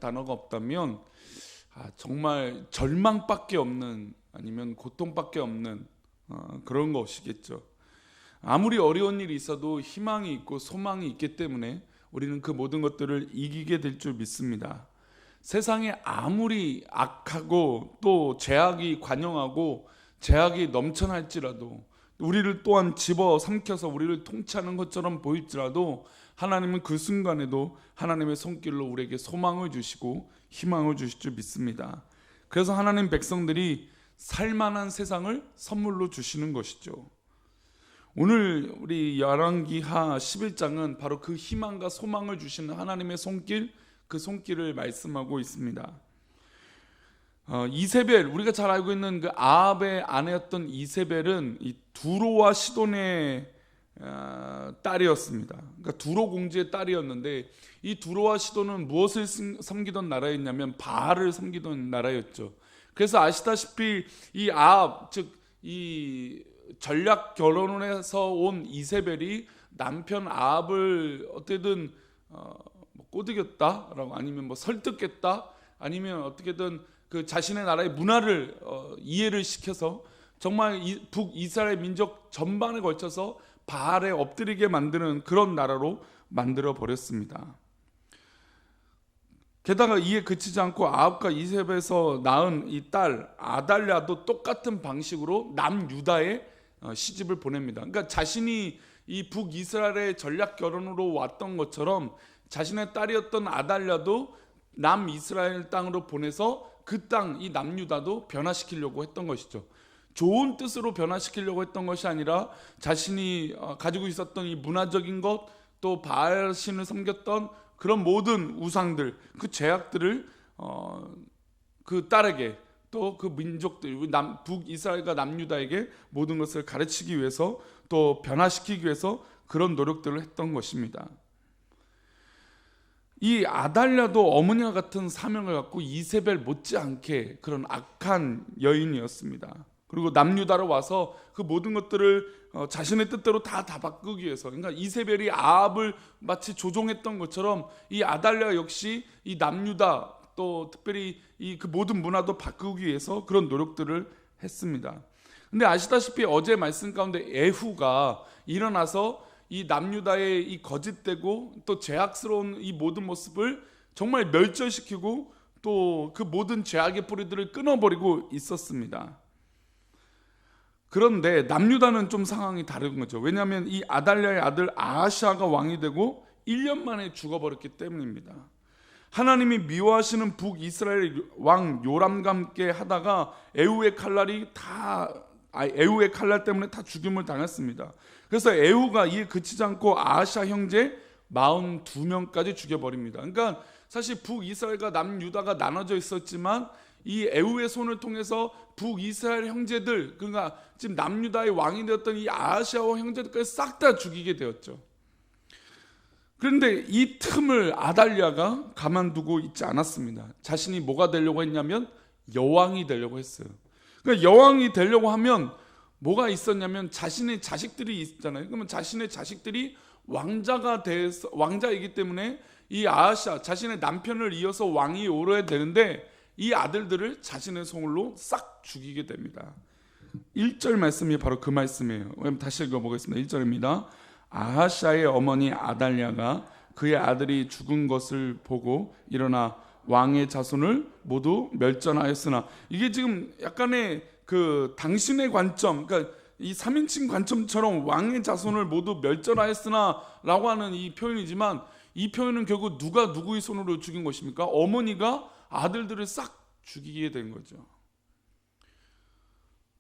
단어가 없다면 정말 절망밖에 없는, 아니면 고통밖에 없는 그런 것이겠죠. 아무리 어려운 일이 있어도 희망이 있고 소망이 있기 때문에 우리는 그 모든 것들을 이기게 될 줄 믿습니다. 세상에 아무리 악하고 또 죄악이 관영하고 죄악이 넘쳐날지라도, 우리를 또한 집어삼켜서 우리를 통치하는 것처럼 보일지라도, 하나님은 그 순간에도 하나님의 손길로 우리에게 소망을 주시고 희망을 주실 줄 믿습니다. 그래서 하나님 백성들이 살만한 세상을 선물로 주시는 것이죠. 오늘 우리 열왕기하 11장은 바로 그 희망과 소망을 주시는 하나님의 손길, 그 손길을 말씀하고 있습니다. 이세벨, 우리가 잘 알고 있는 그 아합의 아내였던 이세벨은 이 두로와 시돈의 딸이었습니다. 그러니까 두로 공주의 딸이었는데, 이 두로와 시돈은 무엇을 섬기던 나라였냐면 바알을 섬기던 나라였죠. 그래서 아시다시피 이 아합, 즉 이 전략 결혼을 해서 온 이세벨이 남편 아합을 어떻게든 꼬드겼다라고, 아니면 설득했다, 아니면 어떻게든 그 자신의 나라의 문화를 이해를 시켜서 정말 북이스라엘 민족 전반에 걸쳐서 바알에 엎드리게 만드는 그런 나라로 만들어 버렸습니다. 게다가 이에 그치지 않고 아합과 이세벨에서 낳은 이 딸 아달랴도 똑같은 방식으로 남유다에 시집을 보냅니다. 그러니까 자신이 이 북이스라엘의 전략 결혼으로 왔던 것처럼 자신의 딸이었던 아달랴도 남이스라엘 땅으로 보내서 그 땅, 이 남유다도 변화시키려고 했던 것이죠. 좋은 뜻으로 변화시키려고 했던 것이 아니라 자신이 가지고 있었던 이 문화적인 것, 또 바알 신을 섬겼던 그런 모든 우상들, 그 죄악들을 그 딸에게, 또 그 민족들, 북이스라엘과 남유다에게 모든 것을 가르치기 위해서, 또 변화시키기 위해서 그런 노력들을 했던 것입니다. 이 아달랴도 어머니와 같은 사명을 갖고 이세벨 못지않게 그런 악한 여인이었습니다. 그리고 남유다로 와서 그 모든 것들을 자신의 뜻대로 다 바꾸기 위해서, 그러니까 이세벨이 아합을 마치 조종했던 것처럼 이 아달랴 역시 이 남유다, 또 특별히 이 그 모든 문화도 바꾸기 위해서 그런 노력들을 했습니다. 근데 아시다시피 어제 말씀 가운데 에후가 일어나서 이 남유다의 이 거짓되고 또 죄악스러운 이 모든 모습을 정말 멸절시키고 또 그 모든 죄악의 뿌리들을 끊어버리고 있었습니다. 그런데 남유다는 좀 상황이 다른 거죠. 왜냐하면 이 아달랴의 아들 아하시아가 왕이 되고 1년 만에 죽어버렸기 때문입니다. 하나님이 미워하시는 북이스라엘 왕 요람과 함께 하다가 에후의 칼날 때문에 다 죽임을 당했습니다. 그래서 에후가 이에 그치지 않고 아하시아 형제 42명까지 죽여버립니다. 그러니까 사실 북이스라엘과 남유다가 나눠져 있었지만 이 에후의 손을 통해서 북이스라엘 형제들, 그러니까 지금 남유다의 왕이 되었던 이 아하시아와 형제들까지 싹 다 죽이게 되었죠. 그런데 이 틈을 아달랴가 가만두고 있지 않았습니다. 자신이 뭐가 되려고 했냐면 여왕이 되려고 했어요. 그러니까 여왕이 되려고 하면 뭐가 있었냐면 자신의 자식들이 있잖아요. 그러면 자신의 자식들이 왕자이기 때문에 이 아하시아, 자신의 남편을 이어서 왕이 오르야 되는데 이 아들들을 자신의 손으로 싹 죽이게 됩니다. 1절 말씀이 바로 그 말씀이에요. 다시 읽어보겠습니다. 1절입니다. 아하시아의 어머니 아달랴가 그의 아들이 죽은 것을 보고 일어나 왕의 자손을 모두 멸전하였으나, 이게 지금 약간의 그 당신의 관점, 그러니까 이 3인칭 관점처럼 왕의 자손을 모두 멸전하였으나 라고 하는 이 표현이지만, 이 표현은 결국 누가 누구의 손으로 죽인 것입니까? 어머니가 아들들을 싹 죽이게 된 거죠.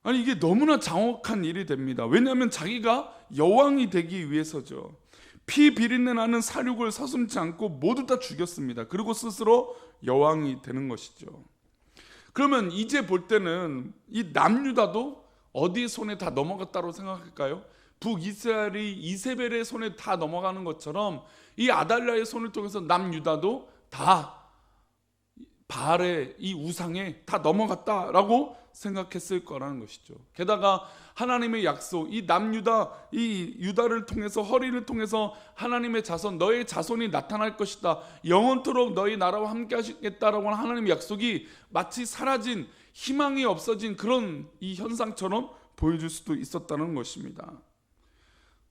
아니, 이게 너무나 장혹한 일이 됩니다. 왜냐하면 자기가 여왕이 되기 위해서죠. 피 비린내 나는 사륙을 서슴지 않고 모두 다 죽였습니다. 그리고 스스로 여왕이 되는 것이죠. 그러면 이제 볼 때는 이 남유다도 어디 손에 다 넘어갔다고 생각할까요? 북이스라엘이 이세벨의 손에 다 넘어가는 것처럼 이 아달랴의 손을 통해서 남유다도 다 바알의 이 우상에 다 넘어갔다라고 생각했을 거라는 것이죠. 게다가 하나님의 약속, 이 남유다, 이 유다를 통해서, 허리를 통해서 하나님의 자손, 너의 자손이 나타날 것이다, 영원토록 너희 나라와 함께 하시겠다라고 하는 하나님의 약속이 마치 사라진, 희망이 없어진 그런 이 현상처럼 보여줄 수도 있었다는 것입니다.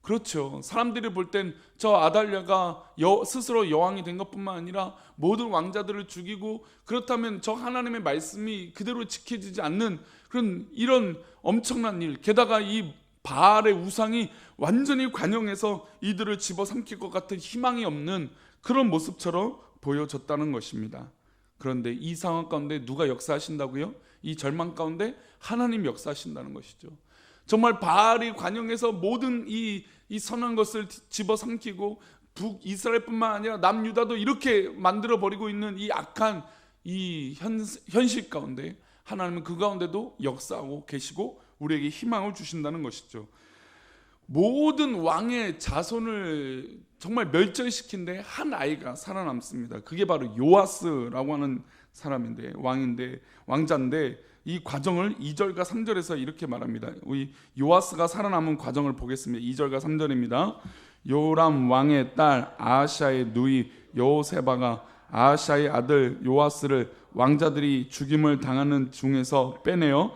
그렇죠. 사람들이 볼 땐 저 아달랴가 스스로 여왕이 된 것뿐만 아니라 모든 왕자들을 죽이고, 그렇다면 저 하나님의 말씀이 그대로 지켜지지 않는 그런 이런 엄청난 일, 게다가 이 바알의 우상이 완전히 관영해서 이들을 집어삼킬 것 같은 희망이 없는 그런 모습처럼 보여졌다는 것입니다. 그런데 이 상황 가운데 누가 역사하신다고요? 이 절망 가운데 하나님 역사하신다는 것이죠. 정말 바알이 관영해서 모든 이 선한 것을 집어삼키고 북이스라엘뿐만 아니라 남유다도 이렇게 만들어버리고 있는 이 악한 이 현실 가운데 하나님은 그 가운데도 역사하고 계시고 우리에게 희망을 주신다는 것이죠. 모든 왕의 자손을 정말 멸절시킨 데 한 아이가 살아남습니다. 그게 바로 요아스라고 하는 사람인데, 왕자인데 이 과정을 2절과 3절에서 이렇게 말합니다. 우리 요아스가 살아남은 과정을 보겠습니다. 2절과 3절입니다. 요람 왕의 딸 아하시아의 누이 여호세바가 아하시아의 아들 요아스를 왕자들이 죽임을 당하는 중에서 빼내어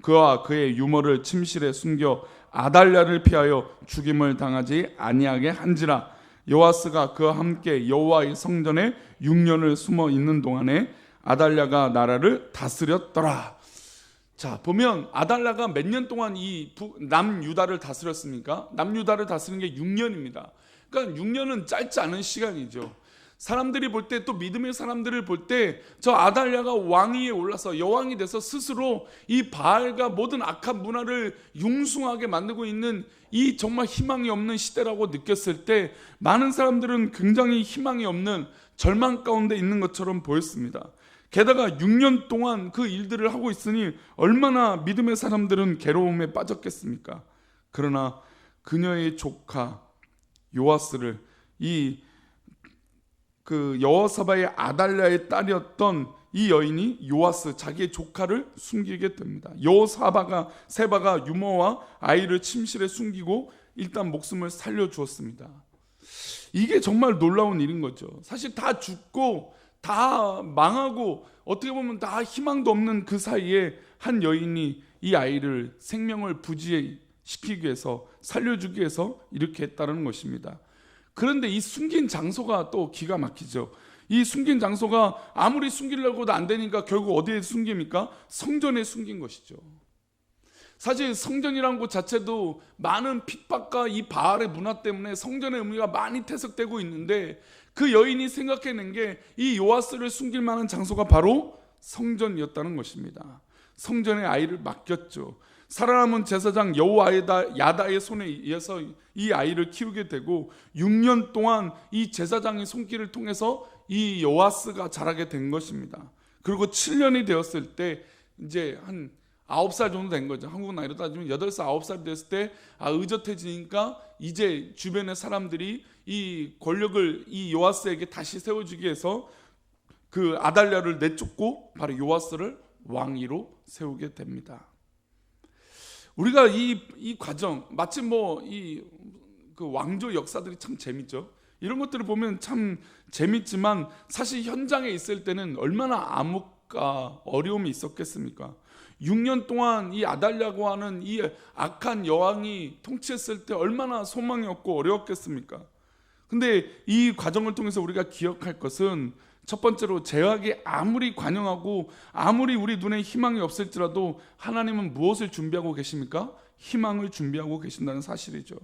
그와 그의 유모를 침실에 숨겨 아달랴를 피하여 죽임을 당하지 아니하게 한지라. 요아스가 그와 함께 여호와의 성전에 6년을 숨어 있는 동안에 아달랴가 나라를 다스렸더라. 자, 보면 아달랴가 몇 년 동안 이 남유다를 다스렸습니까? 남유다를 다스린 게 6년입니다. 그러니까 6년은 짧지 않은 시간이죠. 사람들이 볼 때, 또 믿음의 사람들을 볼 때 저 아달랴가 왕위에 올라서 여왕이 돼서 스스로 이 바알과 모든 악한 문화를 융숭하게 만들고 있는 이 정말 희망이 없는 시대라고 느꼈을 때 많은 사람들은 굉장히 희망이 없는 절망 가운데 있는 것처럼 보였습니다. 게다가 6년 동안 그 일들을 하고 있으니 얼마나 믿음의 사람들은 괴로움에 빠졌겠습니까? 그러나 그녀의 조카 요아스를 그 여호사바의 아달랴의 딸이었던 이 여인이 요아스, 자기의 조카를 숨기게 됩니다. 세바가 유모와 아이를 침실에 숨기고 일단 목숨을 살려주었습니다. 이게 정말 놀라운 일인 거죠. 사실 다 죽고 다 망하고 어떻게 보면 다 희망도 없는 그 사이에 한 여인이 이 아이를 생명을 부지시키기 위해서, 살려주기 위해서 이렇게 했다는 것입니다. 그런데 이 숨긴 장소가 또 기가 막히죠. 이 숨긴 장소가 아무리 숨기려고 해도 안 되니까 결국 어디에 숨깁니까? 성전에 숨긴 것이죠. 사실 성전이라는 곳 자체도 많은 핍박과 이 바알의 문화 때문에 성전의 의미가 많이 퇴색되고 있는데, 그 여인이 생각해낸 게 이 요아스를 숨길 만한 장소가 바로 성전이었다는 것입니다. 성전에 아이를 맡겼죠. 살아남은 제사장 여호야다의 손에 의해서 이 아이를 키우게 되고 6년 동안 이 제사장의 손길을 통해서 이 요아스가 자라게 된 것입니다. 그리고 7년이 되었을 때 이제 한 9살 정도 된 거죠. 한국 나이로 따지면 8살, 9살 됐을 때 의젓해지니까 이제 주변의 사람들이 이 권력을 이 요아스에게 다시 세워주기 위해서 그 아달랴를 내쫓고 바로 요아스를 왕위로 세우게 됩니다. 우리가 이 과정, 마치 그 왕조 역사들이 참 재밌죠. 이런 것들을 보면 참 재밌지만 사실 현장에 있을 때는 얼마나 암흑과 어려움이 있었겠습니까? 6년 동안 이 아달랴고 하는 이 악한 여왕이 통치했을 때 얼마나 소망이 없고 어려웠겠습니까? 근데 이 과정을 통해서 우리가 기억할 것은, 첫 번째로 죄악이 아무리 관영하고 아무리 우리 눈에 희망이 없을지라도 하나님은 무엇을 준비하고 계십니까? 희망을 준비하고 계신다는 사실이죠.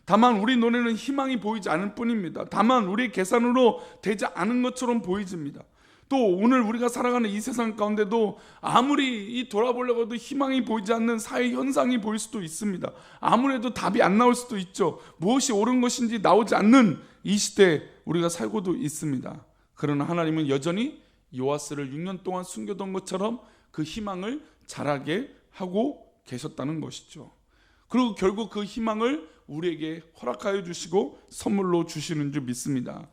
다만 우리 눈에는 희망이 보이지 않을 뿐입니다. 다만 우리 계산으로 되지 않은 것처럼 보이집니다. 또 오늘 우리가 살아가는 이 세상 가운데도 아무리 돌아보려고 해도 희망이 보이지 않는 사회 현상이 보일 수도 있습니다. 아무래도 답이 안 나올 수도 있죠. 무엇이 옳은 것인지 나오지 않는 이 시대에 우리가 살고도 있습니다. 그러나 하나님은 여전히 요아스를 6년 동안 숨겨둔 것처럼 그 희망을 자라게 하고 계셨다는 것이죠. 그리고 결국 그 희망을 우리에게 허락하여 주시고 선물로 주시는 줄 믿습니다.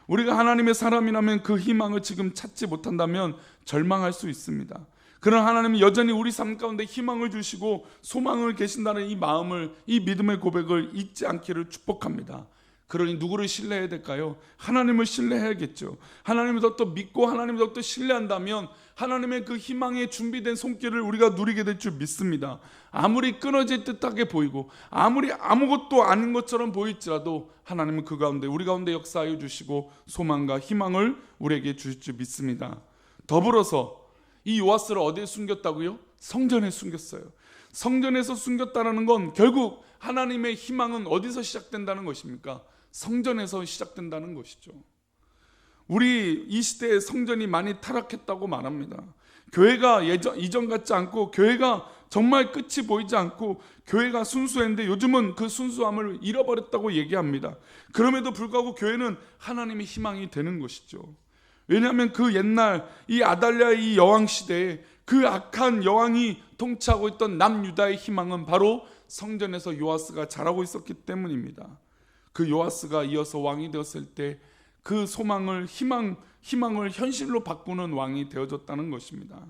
우리가 하나님의 사람이라면 그 희망을 지금 찾지 못한다면 절망할 수 있습니다. 그런 하나님은 여전히 우리 삶 가운데 희망을 주시고 소망을 계신다는 이 마음을, 이 믿음의 고백을 잊지 않기를 축복합니다. 그러니 누구를 신뢰해야 될까요? 하나님을 신뢰해야겠죠. 하나님을 더욱더 믿고 하나님을 더욱더 신뢰한다면 하나님의 그 희망에 준비된 손길을 우리가 누리게 될 줄 믿습니다. 아무리 끊어질 듯하게 보이고 아무리 아무것도 아닌 것처럼 보일지라도 하나님은 그 가운데, 우리 가운데 역사하여 주시고 소망과 희망을 우리에게 주실 줄 믿습니다. 더불어서 이 요아스를 어디에 숨겼다고요? 성전에 숨겼어요. 성전에서 숨겼다는 건 결국 하나님의 희망은 어디서 시작된다는 것입니까? 성전에서 시작된다는 것이죠. 우리 이 시대에 성전이 많이 타락했다고 말합니다. 교회가 이전 같지 않고, 교회가 정말 끝이 보이지 않고, 교회가 순수했는데 요즘은 그 순수함을 잃어버렸다고 얘기합니다. 그럼에도 불구하고 교회는 하나님의 희망이 되는 것이죠. 왜냐하면 그 옛날 이 아달랴 이 여왕 시대에 그 악한 여왕이 통치하고 있던 남유다의 희망은 바로 성전에서 요아스가 자라고 있었기 때문입니다. 그 요아스가 이어서 왕이 되었을 때 그 소망을, 희망을 현실로 바꾸는 왕이 되어졌다는 것입니다.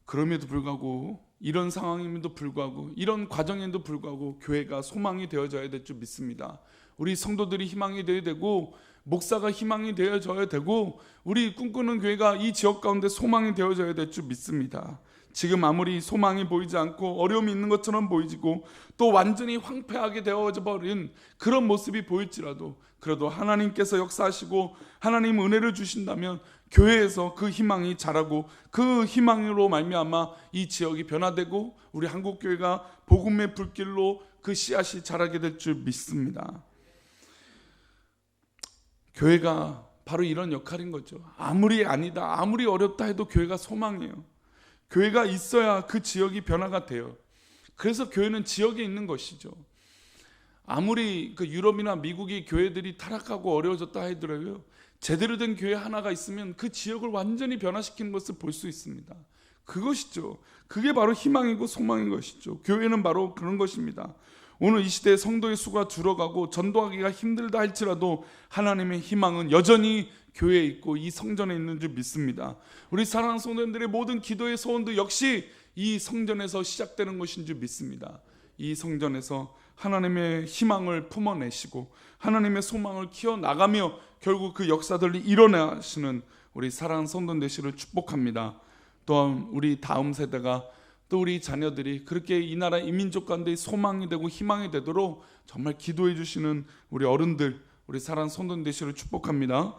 그럼에도 불구하고, 이런 상황임에도 불구하고, 이런 과정에도 불구하고 교회가 소망이 되어져야 될 줄 믿습니다. 우리 성도들이 희망이 되어야 되고, 목사가 희망이 되어져야 되고, 우리 꿈꾸는 교회가 이 지역 가운데 소망이 되어져야 될 줄 믿습니다. 지금 아무리 소망이 보이지 않고 어려움이 있는 것처럼 보이지고 또 완전히 황폐하게 되어져 버린 그런 모습이 보일지라도, 그래도 하나님께서 역사하시고 하나님 은혜를 주신다면 교회에서 그 희망이 자라고, 그 희망으로 말미암아 이 지역이 변화되고 우리 한국교회가 복음의 불길로 그 씨앗이 자라게 될 줄 믿습니다. 교회가 바로 이런 역할인 거죠. 아무리 아니다, 아무리 어렵다 해도 교회가 소망이에요. 교회가 있어야 그 지역이 변화가 돼요. 그래서 교회는 지역에 있는 것이죠. 아무리 그 유럽이나 미국이 교회들이 타락하고 어려워졌다 하더라도요, 제대로 된 교회 하나가 있으면 그 지역을 완전히 변화시키는 것을 볼 수 있습니다. 그것이죠. 그게 바로 희망이고 소망인 것이죠. 교회는 바로 그런 것입니다. 오늘 이 시대에 성도의 수가 줄어가고 전도하기가 힘들다 할지라도 하나님의 희망은 여전히 교회에 있고 이 성전에 있는 줄 믿습니다. 우리 사랑하는 성도님들의 모든 기도의 소원도 역시 이 성전에서 시작되는 것인 줄 믿습니다. 이 성전에서 하나님의 희망을 품어내시고 하나님의 소망을 키워나가며 결국 그 역사들이 일어나시는 우리 사랑하는 성도 되시를 축복합니다. 또한 우리 다음 세대가, 또 우리 자녀들이 그렇게 이 나라 이 민족 가운데 소망이 되고 희망이 되도록 정말 기도해 주시는 우리 어른들, 우리 사랑하는 성도 되시를 축복합니다.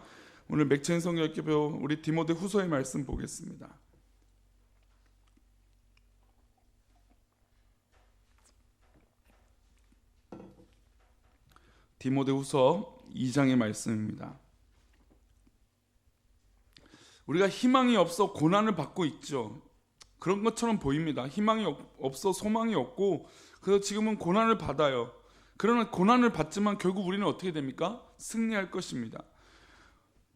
오늘 맥체인 성경학교 우리 디모데 후서의 말씀 보겠습니다. 디모데 후서 2장의 말씀입니다. 우리가 희망이 없어 고난을 받고 있죠. 그런 것처럼 보입니다. 희망이 없어 소망이 없고, 그래서 지금은 고난을 받아요. 그러나 고난을 받지만 결국 우리는 어떻게 됩니까? 승리할 것입니다.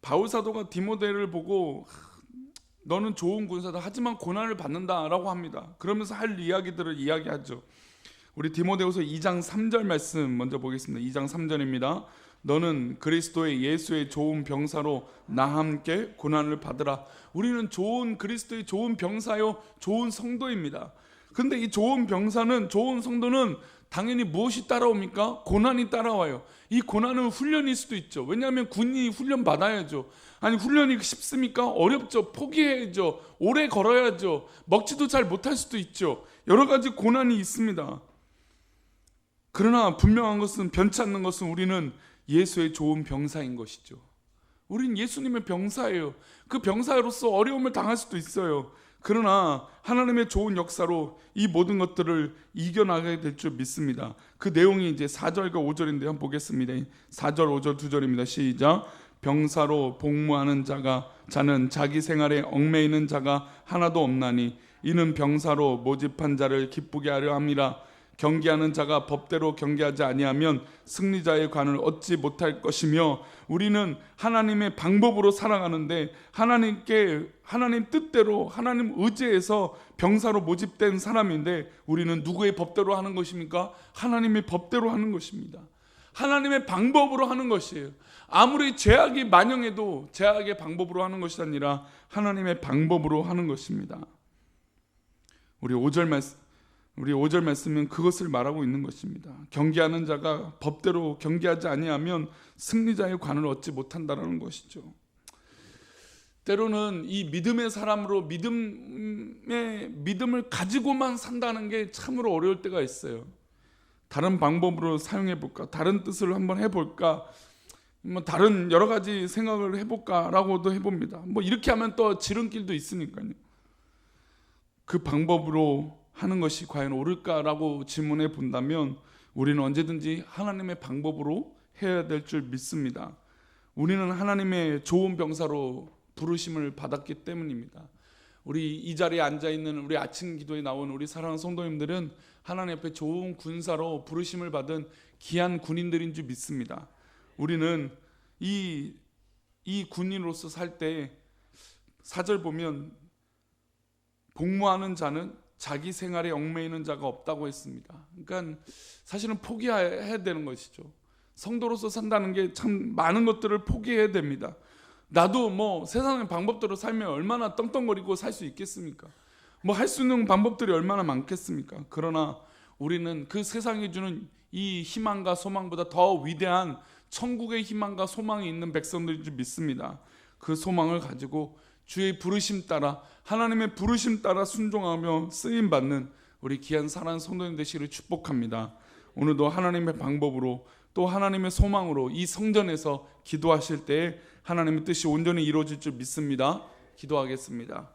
바울 사도가 디모데를 보고 너는 좋은 군사다, 하지만 고난을 받는다라고 합니다. 그러면서 할 이야기들을 이야기하죠. 우리 디모데후서 2장 3절 말씀 먼저 보겠습니다. 2장 3절입니다. 너는 그리스도의 예수의 좋은 병사로 나와 함께 고난을 받으라. 우리는 좋은 그리스도의 좋은 병사요, 좋은 성도입니다. 근데 이 좋은 병사는, 좋은 성도는 당연히 무엇이 따라옵니까? 고난이 따라와요. 이 고난은 훈련일 수도 있죠. 왜냐하면 군인이 훈련 받아야죠. 아니 훈련이 쉽습니까? 어렵죠. 포기해야죠. 오래 걸어야죠. 먹지도 잘 못할 수도 있죠. 여러 가지 고난이 있습니다. 그러나 분명한 것은, 변치 않는 것은 우리는 예수의 좋은 병사인 것이죠. 우린 예수님의 병사예요. 그 병사로서 어려움을 당할 수도 있어요. 그러나 하나님의 좋은 역사로 이 모든 것들을 이겨나가게 될 줄 믿습니다. 그 내용이 이제 4절과 5절인데 한번 보겠습니다. 4절, 5절, 2절입니다. 시작. 병사로 복무하는 자는 자기 생활에 얽매이는 자가 하나도 없나니 이는 병사로 모집한 자를 기쁘게 하려 함이라. 경계하는 자가 법대로 경계하지 아니하면 승리자의 관을 얻지 못할 것이며, 우리는 하나님의 방법으로 살아가는데 하나님 뜻대로 하나님 의지에서 병사로 모집된 사람인데, 우리는 누구의 법대로 하는 것입니까? 하나님의 법대로 하는 것입니다. 하나님의 방법으로 하는 것이에요. 아무리 죄악이 만영해도 죄악의 방법으로 하는 것이 아니라 하나님의 방법으로 하는 것입니다. 우리 5절 말씀은 그것을 말하고 있는 것입니다. 경계하는 자가 법대로 경계하지 아니하면 승리자의 관을 얻지 못한다는 것이죠. 때로는 이 믿음의 사람으로 믿음을 가지고만 산다는 게 참으로 어려울 때가 있어요. 다른 방법으로 사용해 볼까? 다른 뜻을 한번 해볼까? 다른 여러 가지 생각을 해볼까라고도 해봅니다. 이렇게 하면 또 지름길도 있으니까요. 그 방법으로 하는 것이 과연 옳을까라고 질문해 본다면 우리는 언제든지 하나님의 방법으로 해야 될 줄 믿습니다. 우리는 하나님의 좋은 병사로 부르심을 받았기 때문입니다. 우리 이 자리에 앉아있는 우리 아침 기도에 나온 우리 사랑하는 성도님들은 하나님 앞에 좋은 군사로 부르심을 받은 귀한 군인들인 줄 믿습니다. 우리는 이 군인으로서 살 때 4절 보면 복무하는 자는 자기 생활에 얽매이는 자가 없다고 했습니다. 그러니까 사실은 포기해야 되는 것이죠. 성도로서 산다는 게 참 많은 것들을 포기해야 됩니다. 나도 세상의 방법대로 살면 얼마나 떵떵거리고 살 수 있겠습니까? 할 수 있는 방법들이 얼마나 많겠습니까? 그러나 우리는 그 세상이 주는 이 희망과 소망보다 더 위대한 천국의 희망과 소망이 있는 백성들인 줄 믿습니다. 그 소망을 가지고 주의 부르심 따라 하나님의 부르심 따라 순종하며 쓰임 받는 우리 귀한 사랑하는 성도님 되시기를 축복합니다. 오늘도 하나님의 방법으로 또 하나님의 소망으로 이 성전에서 기도하실 때 하나님의 뜻이 온전히 이루어질 줄 믿습니다. 기도하겠습니다.